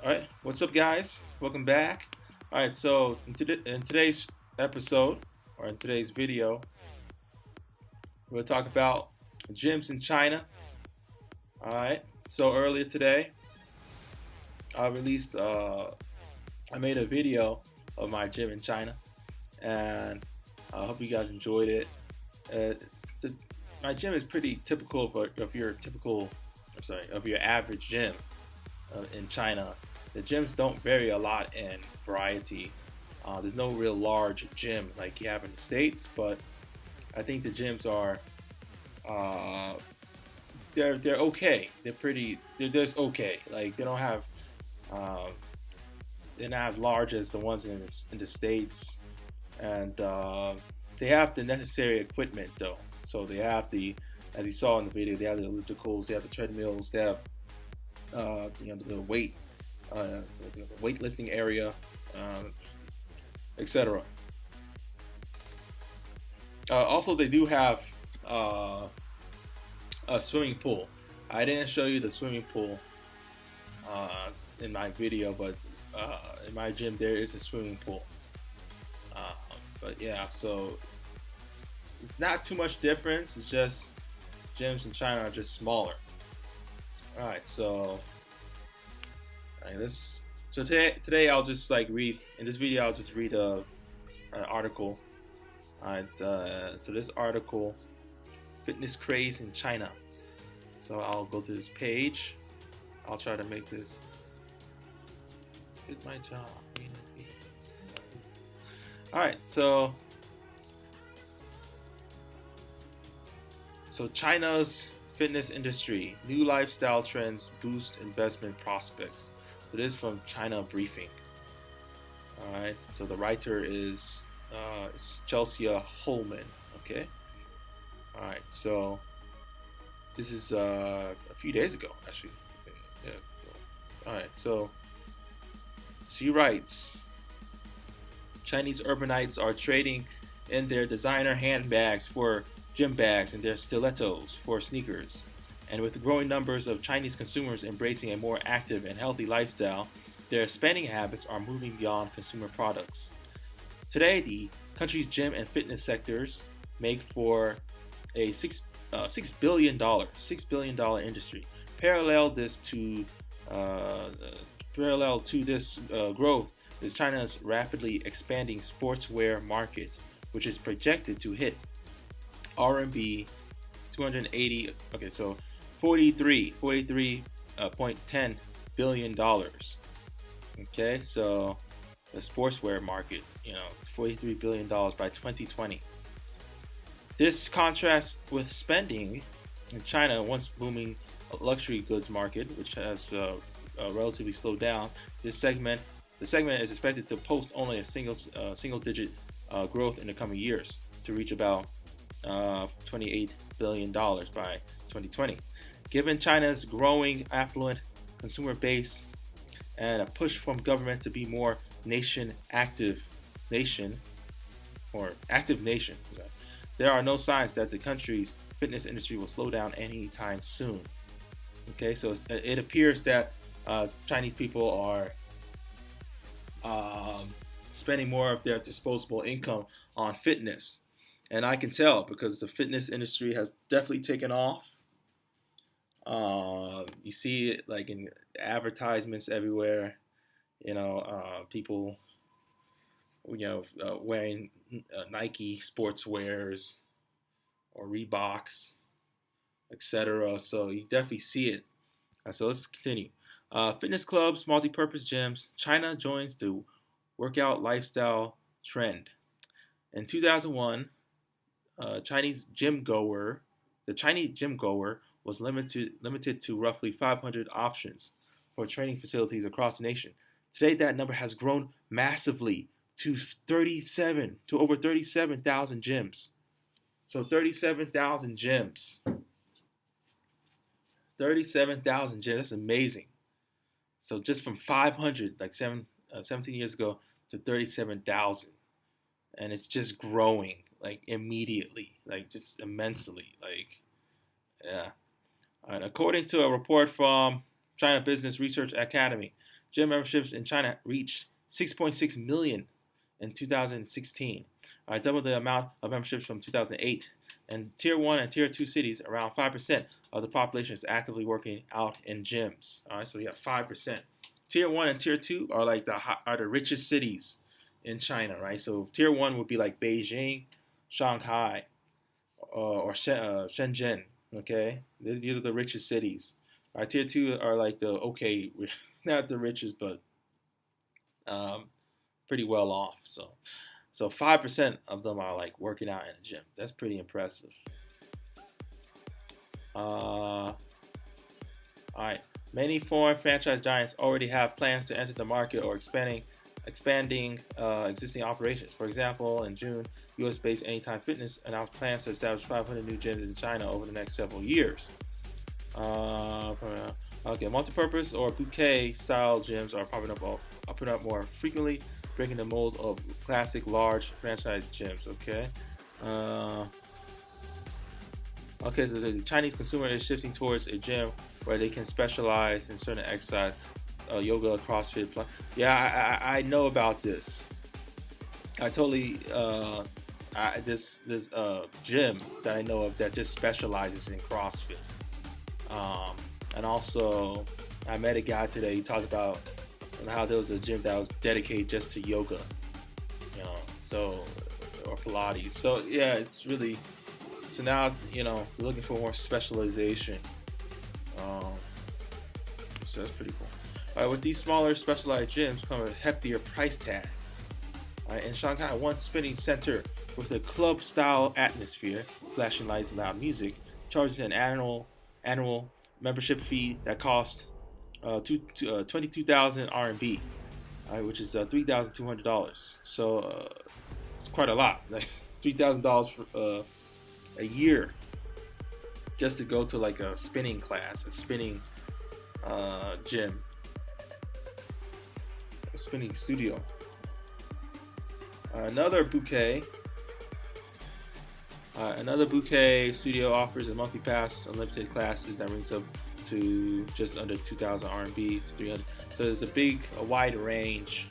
All right, what's up, guys? Welcome back. All right, so in today's episode or in today's video, we're going to talk about gyms in China. All right, so earlier today, I released, I made a video of my gym in China, and I hope you guys enjoyed it. Uh, the, my gym is pretty typical of your of your average gym in China. The gyms don't vary a lot in variety. There's no real large gym like you have in the States, but I think the gyms are uh, they're okay. They're just okay. Like um, they're not as large as the ones in the States, and they have the necessary equipment though. So they have as you saw in the video, they have the ellipticals, they have the treadmills, they have the the weightlifting area, um, etc. Also, they do have uh, a swimming pool. I didn't show you the swimming pool in my video, but in my gym there is a swimming pool. Uh, but yeah, so it's not too much difference. It's just gyms in China are just smaller. All right, so all right, this so today I'll just like read in this video. I'll just read an article. All right, so this article, fitness craze in China. So I'll go to this page. I'll try to make this fit my job. All right, so China's fitness industry, new lifestyle trends boost investment prospects. So this is from China Briefing. All right, so the writer is Chelsea Holman. Okay, all right, so this is a few days ago, actually. Yeah. So, all right, so she writes, Chinese urbanites are trading in their designer handbags for gym bags and their stilettos for sneakers. And with the growing numbers of Chinese consumers embracing a more active and healthy lifestyle, their spending habits are moving beyond consumer products. Today, the country's gym and fitness sectors make for a $6 billion industry. Parallel this to uh, Parallel to this growth is China's rapidly expanding sportswear market, which is projected to hit RMB 280. Okay, so 43.10 billion dollars. Okay, so the sportswear market, $43 billion by 2020. This contrasts with spending in China, once booming luxury goods market, which has relatively slowed down. The segment is expected to post only a single-digit growth in the coming years to reach about $28 billion by 2020. Given China's growing affluent consumer base and a push from government to be more nation or active nation, there are no signs that the country's fitness industry will slow down anytime soon. Okay, so it appears that Chinese people are spending more of their disposable income on fitness, and I can tell because the fitness industry has definitely taken off. You see it like in advertisements everywhere. People, wearing Nike sportswears or Reeboks, etc. So you definitely see it. So let's continue. Fitness clubs, multi-purpose gyms. China joins the workout lifestyle trend. In 2001, Chinese gym goer, the Chinese gym goer was limited to roughly 500 options for training facilities across the nation. Today, that number has grown massively to over 37,000 gyms. So 37,000 gyms. 37,000 gyms. That's amazing. So just from 500, 17 years ago, to 37,000. And it's just growing, like, immediately, like, just immensely. Like, yeah. All right, according to a report from China Business Research Academy, Gym memberships in China reached 6.6 million in 2016, double the amount of memberships from 2008. In Tier 1 and Tier 2 cities, around 5% of the population is actively working out in gyms. All right, so you have 5%. Tier 1 and Tier 2 are like the richest cities in China, right? So Tier 1 would be like Beijing, Shanghai, or Shenzhen. Okay, these are the richest cities. Tier 2 are like the okay, not the richest, but um, pretty well off. So 5% of them are like working out in a gym. That's pretty impressive. All right. Many foreign franchise giants already have plans to enter the market or expanding existing operations. For example, in June, U.S.-based Anytime Fitness announced plans to establish 500 new gyms in China over the next several years. Multi-purpose or bouquet-style gyms are popping up more frequently, breaking the mold of classic large franchise gyms. So the Chinese consumer is shifting towards a gym where they can specialize in certain exercise, yoga, CrossFit. Yeah, I know about this. I totally this gym that I know of that just specializes in CrossFit. And also, I met a guy today. He talked about how there was a gym that was dedicated just to yoga, or Pilates. So yeah, it's really. So now, looking for more specialization. So that's pretty cool. All right, with these smaller specialized gyms come a heftier price tag. All right, in Shanghai, one spinning center with a club-style atmosphere, flashing lights and loud music, charges an annual membership fee that costs 22,000 RMB, which is $3,200. So it's quite a lot, like $3,000 for a year just to go to like a spinning class, a spinning gym, a spinning studio. Another bouquet studio offers a monthly pass, unlimited classes that ranks up to just under 2,000 RMB, 300. So there's a wide range.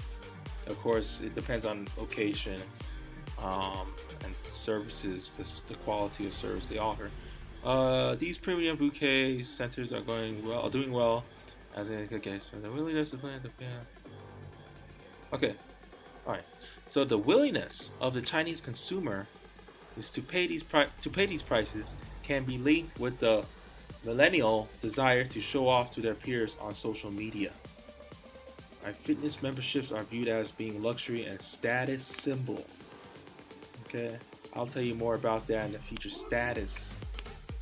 Of course, it depends on location and services, the quality of service they offer. These premium bouquet centers are doing well. So the willingness to plan the Okay, all right. So the willingness of the Chinese consumer is to pay these prices can be linked with the millennial desire to show off to their peers on social media. Right, fitness memberships are viewed as being luxury and status symbol. Okay, I'll tell you more about that in the future.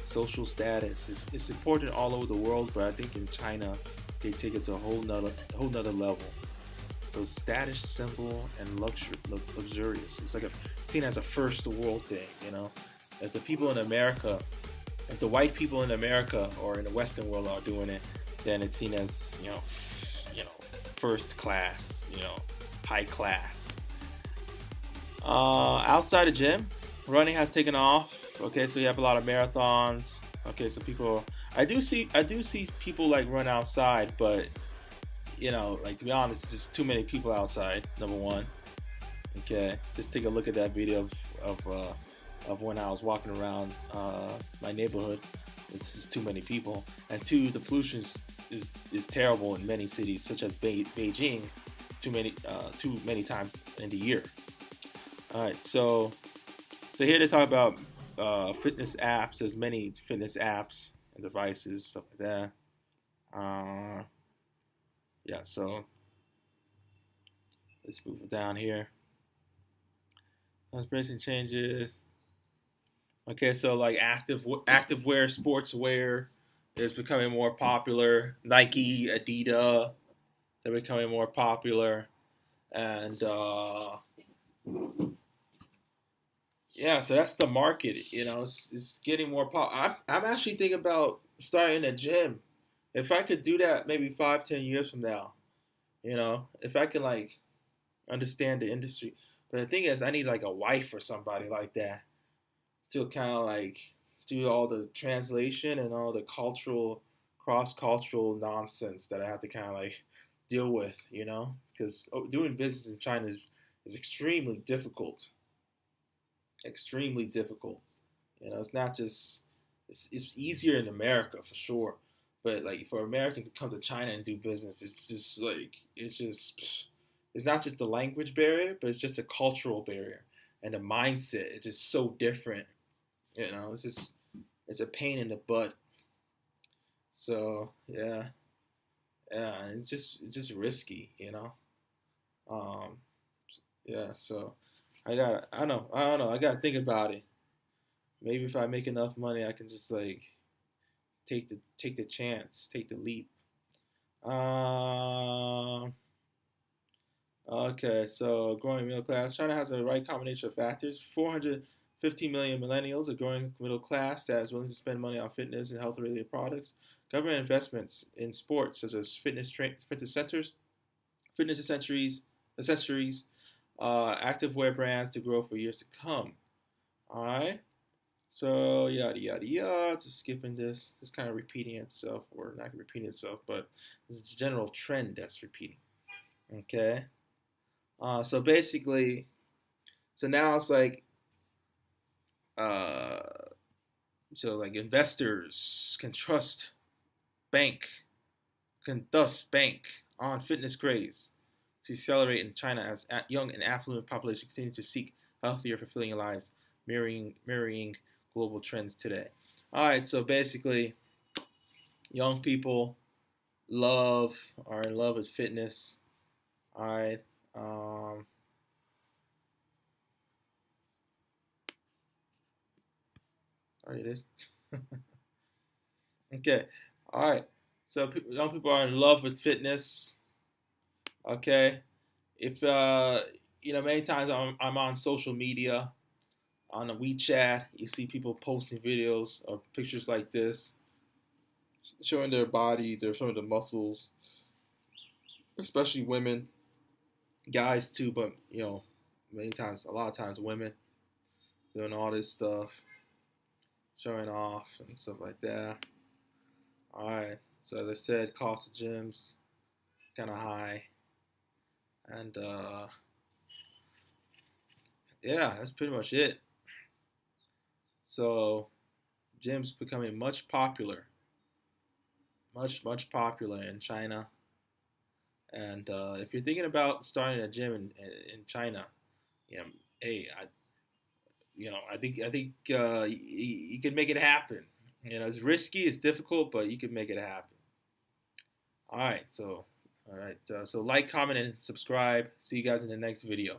Social status is important all over the world, but I think in China they take it to a whole nother level. So status symbol and luxurious. It's like seen as a first world thing. If the people in America, if the white people in America or in the Western world are doing it, then it's seen as first class, high class. Outside the gym, running has taken off. Okay, so you have a lot of marathons. Okay, so I do see people like run outside, but like to be honest, it's just too many people outside. Number one. Okay, just take a look at that video of when I was walking around my neighborhood. It's just too many people, and two, the pollution is terrible in many cities, such as Beijing, too many times in the year. All right, so here to talk about fitness apps. There's many fitness apps and devices, stuff like that. So let's move down here. Inspiration changes. Okay, so like active wear, sportswear is becoming more popular. Nike, Adidas, they're becoming more popular, and so that's the market. It's getting more popular. I'm actually thinking about starting a gym. If I could do that, maybe 5-10 years from now, if I can like understand the industry. But the thing is, I need like a wife or somebody like that to kind of like do all the translation and all the cross-cultural nonsense that I have to kind of like deal with, because doing business in China is extremely difficult, extremely difficult. It's not just it's easier in America for sure, but like for American to come to China and do business, it's not just the language barrier, but it's just a cultural barrier and the mindset. It's just so different. It's a pain in the butt. So yeah, it's just risky. Um, yeah. So I don't know. I gotta think about it. Maybe if I make enough money, I can just like take the chance, take the leap. Um, okay, so growing middle class. China has the right combination of factors. 415 million millennials, a growing middle class that is willing to spend money on fitness and health-related products. Government investments in sports such as fitness centers, fitness accessories, active wear brands to grow for years to come. All right. So yada yada yada. Just skipping this. It's kind of repeating itself, or not repeating itself, but it's a general trend that's repeating. Okay. So basically, so now it's like, uh, so like investors bank can thus bank on fitness craze to accelerate in China as young and affluent population continue to seek healthier, fulfilling lives, mirroring global trends today. All right, so basically, young people are in love with fitness. All right, all right, it is. Okay, all right. So young people are in love with fitness. Okay, if many times I'm on social media on the WeChat, you see people posting videos or pictures like this, showing their body, they're showing the muscles, especially women, guys too, but a lot of times women doing all this stuff, showing off and stuff like that. All right, so as I said, cost of gyms kind of high, and yeah, that's pretty much it. So gyms becoming much popular in China. And if you're thinking about starting a gym in China, you know, hey, I think you can make it happen. It's risky, it's difficult, but you can make it happen. All right, so like, comment, and subscribe. See you guys in the next video.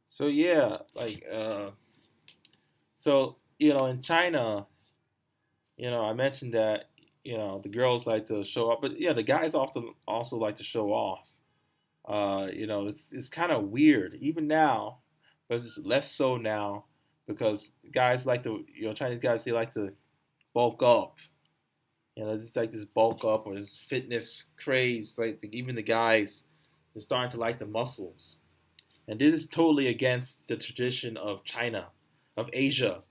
So yeah, in China, I mentioned that the girls like to show up, but yeah, the guys often also like to show off. It's kind of weird even now, but it's less so now because guys like to, Chinese guys, they like to bulk up. It's like this bulk up or this fitness craze. Like even the guys, they're starting to like the muscles, and this is totally against the tradition of China, of Asia,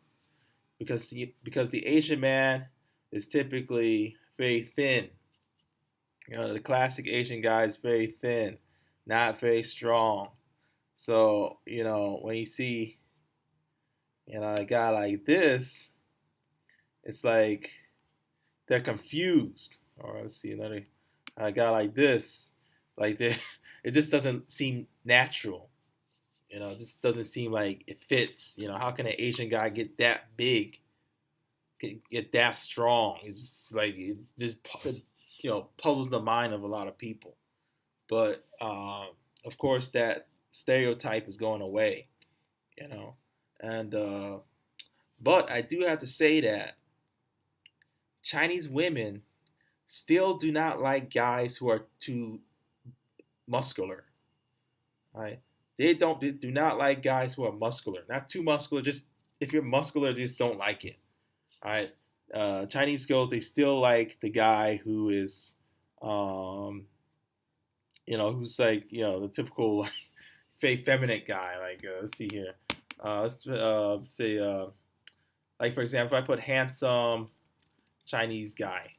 because the Asian man is typically very thin. The classic Asian guy is very thin, not very strong. So, when you see, a guy like this, it's like they're confused. Or let's see another a guy like this, like they, it just doesn't seem natural. It just doesn't seem like it fits. How can an Asian guy get that big, get that strong? It's like it just puzzles the mind of a lot of people. But of course, that stereotype is going away. You know, and but I do have to say that Chinese women still do not like guys who are too muscular. Right? They do not like guys who are muscular, not too muscular. Just if you're muscular, they just don't like it. All right. Chinese girls, they still like the guy who is, um, who's like, the typical like, fake feminine guy. Like, let's see here. Let's say, like, for example, if I put handsome Chinese guy,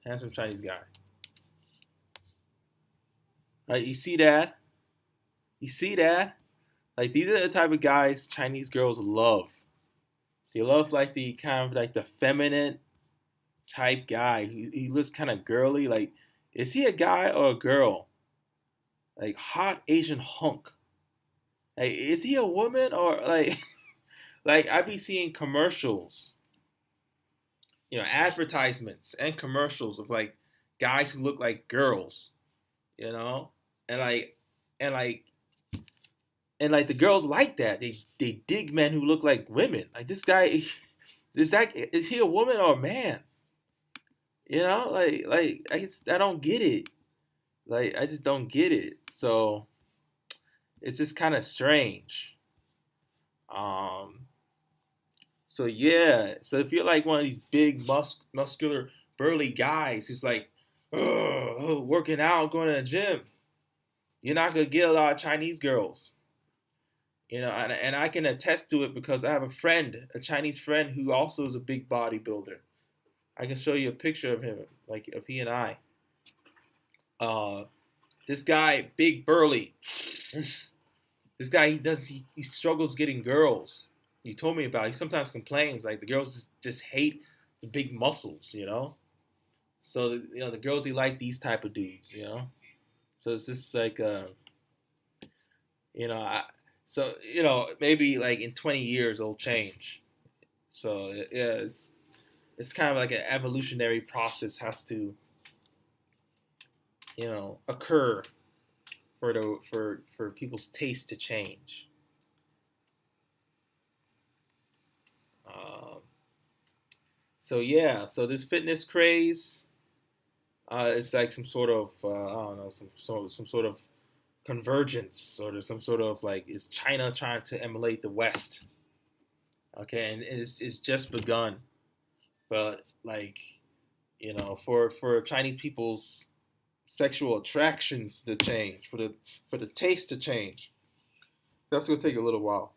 Handsome Chinese guy. Right, you see that? You see that? Like these are the type of guys Chinese girls love. They love like the kind of like the feminine type guy. He looks kind of girly. Like, is he a guy or a girl? Like hot Asian hunk. Like, is he a woman or like like I be seeing commercials, advertisements and commercials of like guys who look like girls, you know, and like and like and like the girls like that. They dig men who look like women. Like this guy, is he a woman or a man? Like I don't get it. Like I just don't get it. So it's just kind of strange. Um. So yeah. So if you're like one of these big muscular burly guys who's like, working out, going to the gym, you're not gonna get a lot of Chinese girls. And I can attest to it because I have a Chinese friend who also is a big bodybuilder. I can show you a picture of him, like of he and I. Uh, this guy, big burly. This guy, he struggles getting girls. He told me about it. He sometimes complains like the girls just hate the big muscles. So the girls he like these type of dudes. So it's just like you know I, so maybe like in 20 years it'll change. So yeah, it's kind of like an evolutionary process has to occur for people's taste to change. Um, so yeah, so this fitness craze, it's like some sort of I don't know, some sort of convergence, or some sort of like, is China trying to emulate the West? Okay, and it's just begun, but like for Chinese people's sexual attractions to change, for the taste to change, that's gonna take a little while.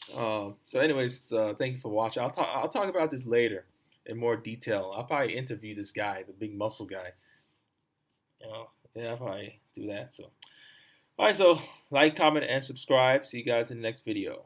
So, anyways, thank you for watching. I'll talk about this later in more detail. I'll probably interview this guy, the big muscle guy. Yeah, I'll probably do that. So, all right. So, like, comment, and subscribe. See you guys in the next video.